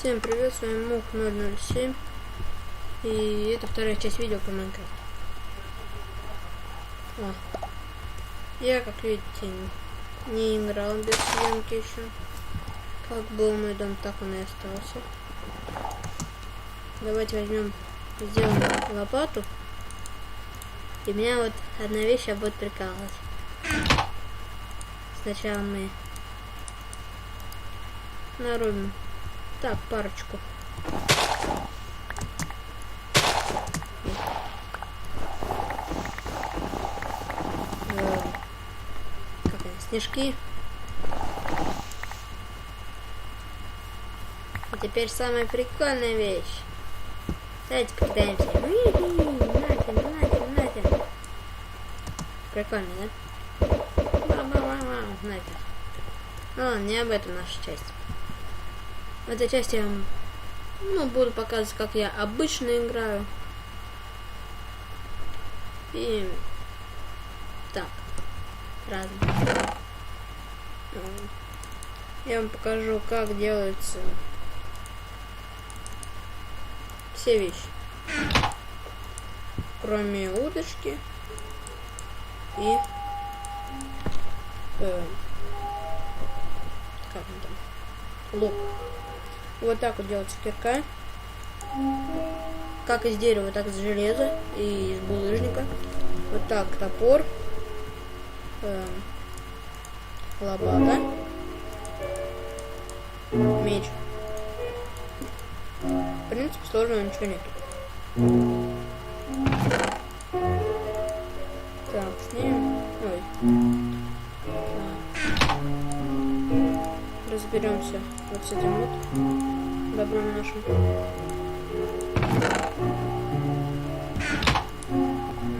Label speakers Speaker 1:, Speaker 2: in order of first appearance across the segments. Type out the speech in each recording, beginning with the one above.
Speaker 1: Всем привет, с вами Мух 007. И это вторая часть видео по Майнкрафту. Я, как видите, не играл без съемки еще. Как был мой дом, так он и остался. Давайте возьмем, сделаем лопату. И меня вот одна вещь будет прикалывать. Сначала мы нарубим так парочку. Как они, снежки. И теперь самая прикольная вещь. Давайте покидаемся. Нафиг. Прикольно, да? Нафиг. Но не об этом наша часть. В этой части я буду показывать, как я обычно играю. И так, разные. Я вам покажу, как делаются все вещи, кроме удочки и как он там, лук. Вот так вот делается кирка. Как из дерева, так из железа и из булыжника. Вот так топор, лопата, меч. В принципе, сложного ничего нет. Так, снимем. Разберемся вот с этим вот добром нашим.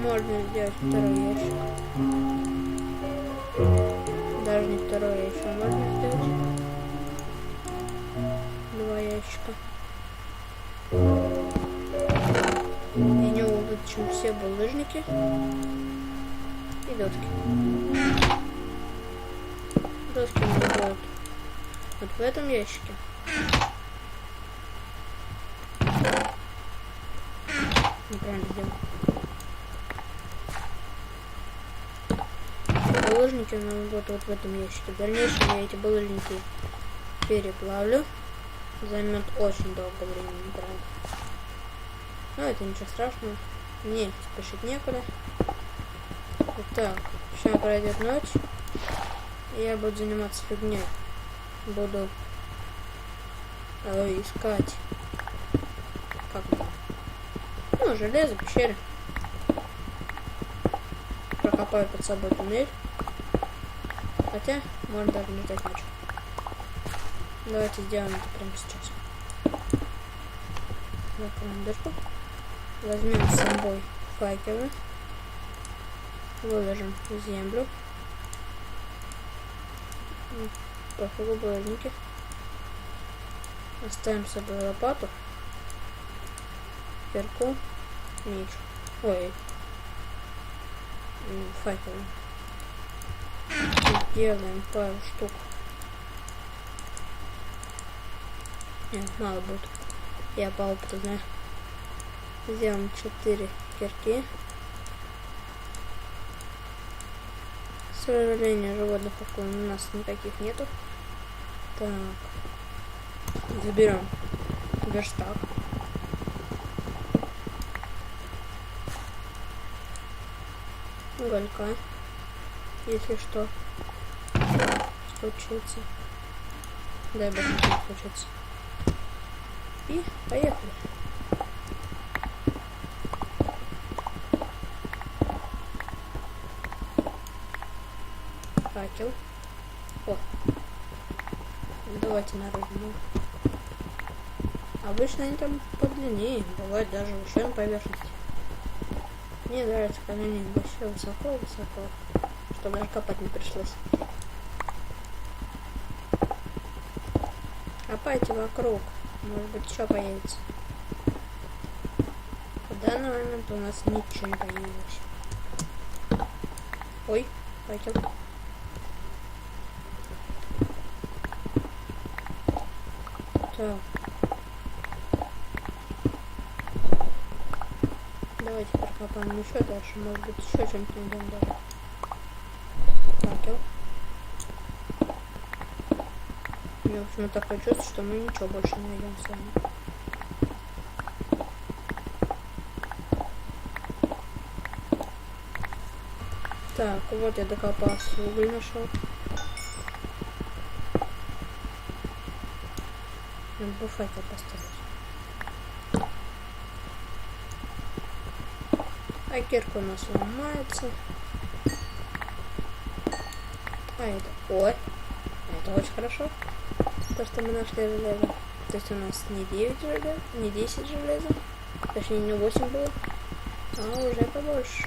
Speaker 1: Можно сделать второй ящик. Даже не второй, а еще можно сделать 2 ящика. И не улучшим все булыжники и доски. Доски у меня будут вот в этом ящике. Неправильно сделал. Булыжники у нас будут вот в этом ящике. В дальнейшем я эти булыжники переплавлю. Займет очень долго времени, правда. Но это ничего страшного. Мне спешить некуда. Вот так. Сейчас пройдет ночь. И я буду заниматься фигней. Буду искать железо, пещеры. Прокопаю под собой туннель. Хотя, можно даже не ждать ночью. Давайте сделаем это прямо сейчас. Закроем дырку. Возьмем с собой факелы. Выложим в землю. Пофигу булыжники. Оставим с собой лопату. Кирку. Меч. Факелы. Делаем пару штук. Нет, мало будет. Я по опыту знаю. Сделаем 4 кирки. К сожалению, животных около у нас никаких нету. Так. Заберем верстак. Уголька. Если что случится. Дай бог, не случится. И поехали. Факел. Давайте нарубим. Обычно они там подлиннее, бывает даже еще на поверхности. Мне нравится, когда они вообще высоко, чтобы даже копать не пришлось. Копайте вокруг, может быть еще появится. В данный момент у нас ничего не появилось. Ой, факел. Так. давайте прокопаем еще дальше. Может быть, еще что-нибудь найдем даже. Факел. У меня, в общем, такое чувство, что мы ничего больше не найдем с вами. Так, вот я докопался, уголь нашел. Надо бы факел поставить. А кирка у нас ломается. А это... Ой! Это очень хорошо. То, что мы нашли железо. То есть у нас не 9 железа, не 10 железа. Точнее, не 8 было. А уже побольше.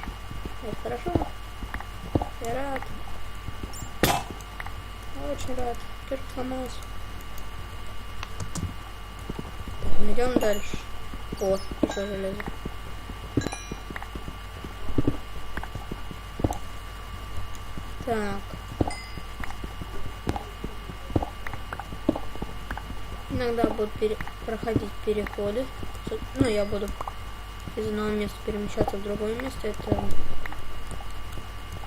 Speaker 1: Это хорошо. Я рад. Очень рад. Кирка сломалась. Так, идем дальше. О, еще железо. Так. Иногда буду проходить переходы. Ну, я буду из одного места перемещаться в другое место. Это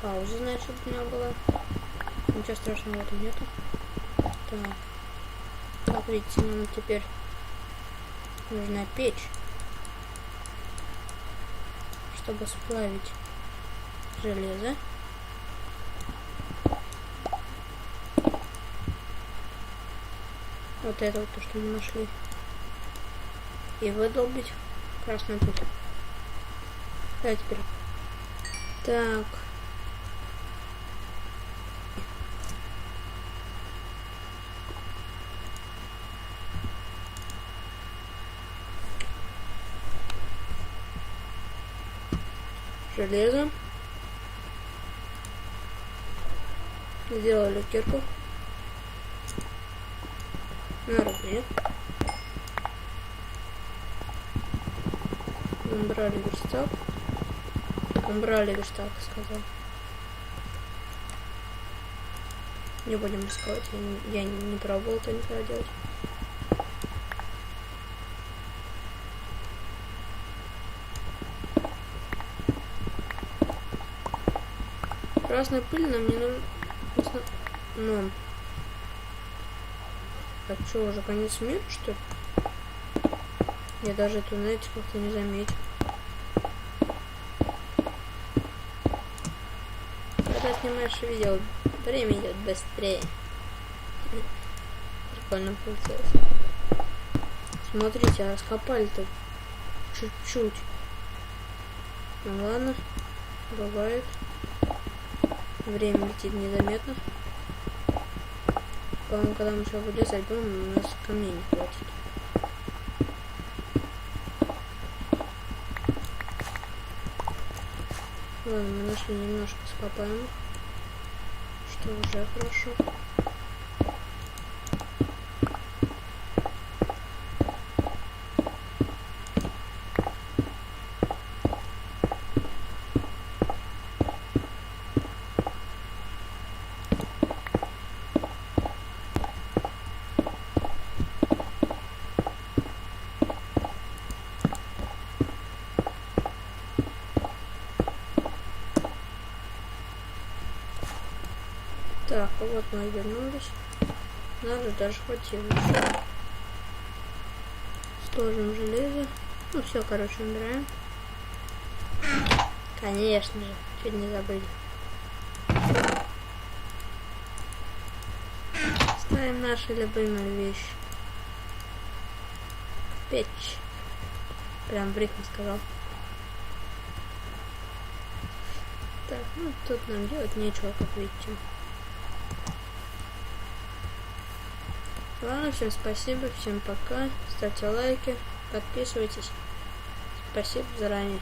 Speaker 1: пауза, значит, у меня была. Ничего страшного в этом нету. Так. Как видите, нам теперь нужна печь, чтобы сплавить железо. Вот это вот то, что мы нашли. И выдолбить красную пыль. Да, теперь. Так. Железо. Сделали кирку. Нарубили. Убрали верстак. Убрали верстак, сказал. Не будем рисковать. Я не пробовал это никогда делать. Красная пыль нам не нужна. Ну. Так что, уже конец мира, что ли? Я даже эту, знаете, как-то не заметил. Когда снимаешь видео, время идет быстрее. Прикольно получилось. Смотрите, а раскопали-то чуть-чуть. Ну ладно, бывает. Время летит незаметно. По-моему, когда мы сейчас вылезать будем, у нас камней не хватит. Ладно, мы нашли немножко скопаем, что уже хорошо. Так, вот мы вернулись. Надо даже хватило еще. Сложим железо. Ну все, короче, убираем. Конечно же, чуть не забыли. Ставим наши любимые вещи. Печь. Прям в рифме сказал. Так, ну тут нам делать нечего, как видите. Ладно, всем спасибо, всем пока. Ставьте лайки, подписывайтесь. Спасибо заранее.